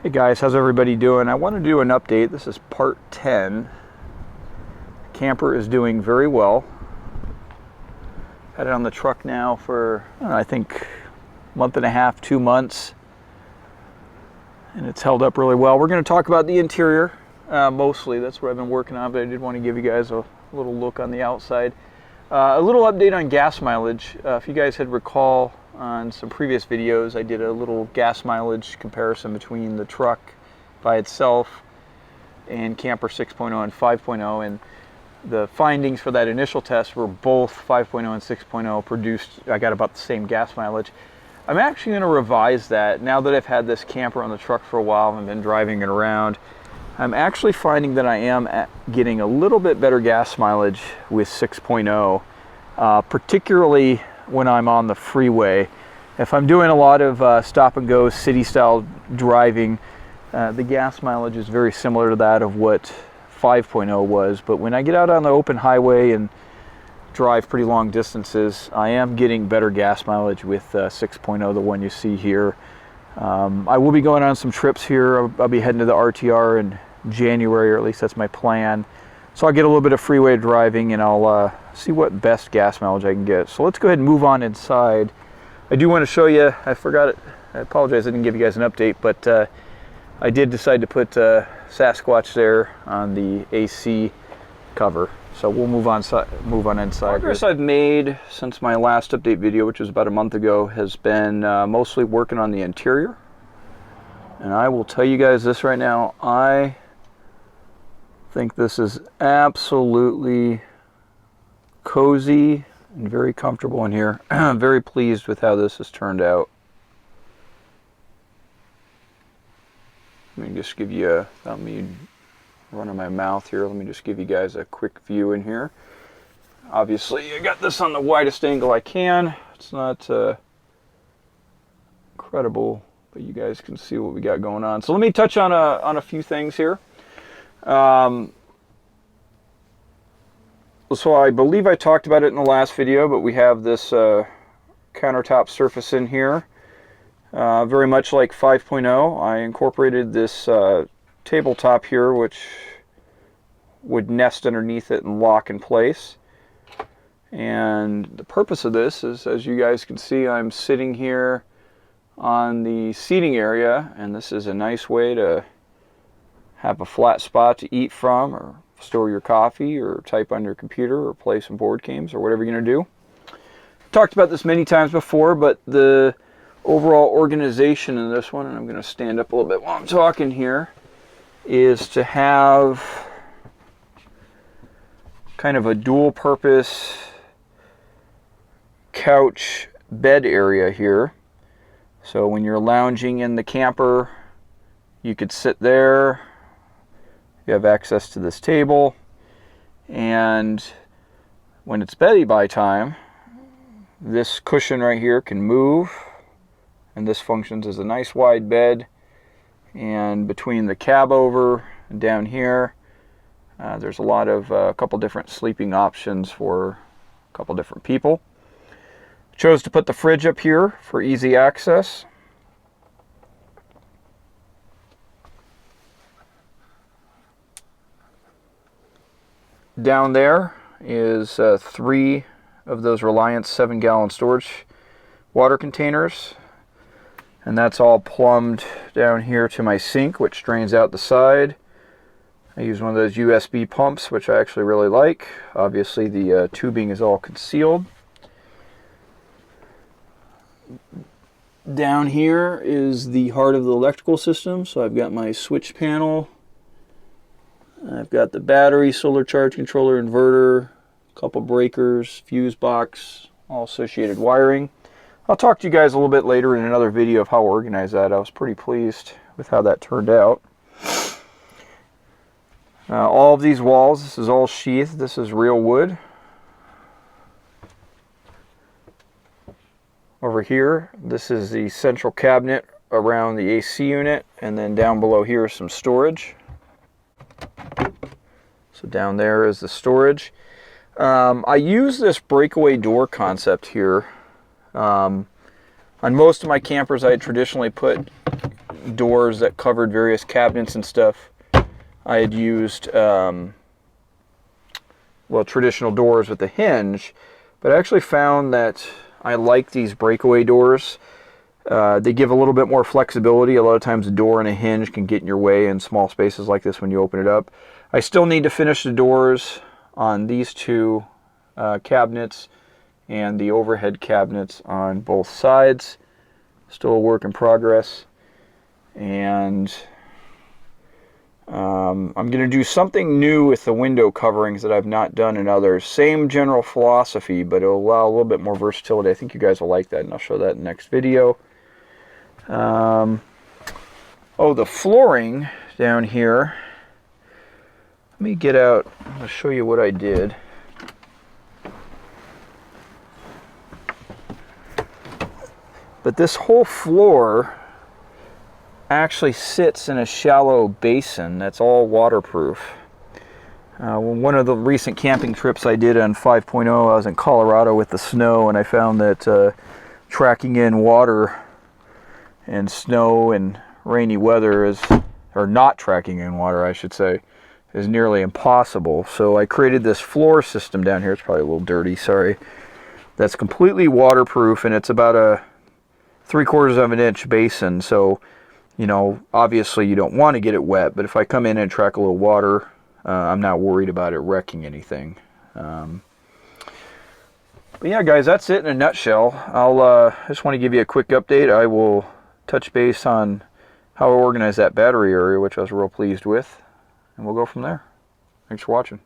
Hey guys, how's everybody doing? I want to do an update. This is part 10. Camper is doing very well. Had it on the truck now for, I think, a month and a half, 2 months. And it's held up really well. We're going to talk about the interior, mostly. That's what I've been working on, but I did want to give you guys a little look on the outside. A little update on gas mileage. If you guys had recall, on some previous videos, I did a little gas mileage comparison between the truck by itself and Camper 6.0 and 5.0, and the findings for that initial test were both 5.0 and 6.0 produced, I got about the same gas mileage. I'm actually going to revise that now that I've had this camper on the truck for a while and been driving it around. I'm actually finding that I am getting a little bit better gas mileage with 6.0, particularly when I'm on the freeway. If I'm doing a lot of stop and go city style driving, the gas mileage is very similar to that of what 5.0 was, but when I get out on the open highway and drive pretty long distances, I am getting better gas mileage with 6.0, the one you see here. I will be going on some trips here. I'll be heading to the RTR in January, or at least that's my plan. So I'll get a little bit of freeway driving and I'll see what best gas mileage I can get. So let's go ahead and move on inside. I do want to show you, I forgot it, I apologize I didn't give you guys an update, but I did decide to put Sasquatch there on the AC cover. So we'll move on inside. Progress I've made since my last update video, which was about a month ago, has been mostly working on the interior. And I will tell you guys this right now, I think this is absolutely cozy and very comfortable in here. I'm very pleased with how this has turned out. Let me just give you without me running my mouth here, let me just give you guys a quick view in here. Obviously, I got this on the widest angle I can. It's not incredible, but you guys can see what we got going on. So let me touch on a few things here. So I believe I talked about it in the last video, but we have this countertop surface in here. Very much like 5.0, I incorporated this tabletop here, which would nest underneath it and lock in place. And the purpose of this is, as you guys can see, I'm sitting here on the seating area, and this is a nice way to have a flat spot to eat from, or store your coffee, or type on your computer, or play some board games, or whatever you're going to do. I've talked about this many times before, but the overall organization in this one, and I'm going to stand up a little bit while I'm talking here, is to have kind of a dual purpose couch bed area here. So when you're lounging in the camper, you could sit there. You have access to this table, and when it's beddy by time, this cushion right here can move, and this functions as a nice wide bed. And between the cab over and down here, there's a couple different sleeping options for a couple different people. Chose to put the fridge up here for easy access. Down there is 3 of those Reliance 7-gallon storage water containers, and that's all plumbed down here to my sink, which drains out the side. I use one of those USB pumps, which I actually really like. Obviously the tubing is all concealed. Down here is the heart of the electrical system, so I've got my switch panel, I've got the battery, solar charge controller, inverter, a couple breakers, fuse box, all associated wiring. I'll talk to you guys a little bit later in another video of how I organized that. I was pretty pleased with how that turned out. All of these walls, this is all sheathed. This is real wood. Over here, this is the central cabinet around the AC unit, and then down below here is some storage. So down there is the storage. I use this breakaway door concept here. On most of my campers, I had traditionally put doors that covered various cabinets and stuff, I had used, well, traditional doors with a hinge, but I actually found that I like these breakaway doors. They give a little bit more flexibility. A lot of times a door and a hinge can get in your way in small spaces like this when you open it up. I still need to finish the doors on these two cabinets and the overhead cabinets on both sides. Still a work in progress. And I'm going to do something new with the window coverings that I've not done in others. Same general philosophy, but it'll allow a little bit more versatility. I think you guys will like that, and I'll show that in the next video. Oh, the flooring down here. Let me get out. I'll show you what I did. But this whole floor actually sits in a shallow basin that's all waterproof. One of the recent camping trips I did on 5.0, I was in Colorado with the snow, and I found that tracking in water and snow and rainy weather is, or not tracking in water, I should say, is nearly impossible. So I created this floor system down here. It's probably a little dirty, sorry. That's completely waterproof, and it's about a 3/4 of an inch basin. So, you know, obviously you don't want to get it wet, but if I come in and track a little water, I'm not worried about it wrecking anything. But yeah, guys, that's it in a nutshell. I just want to give you a quick update. I will touch base on how I organize that battery area, which I was real pleased with, and we'll go from there. Thanks for watching.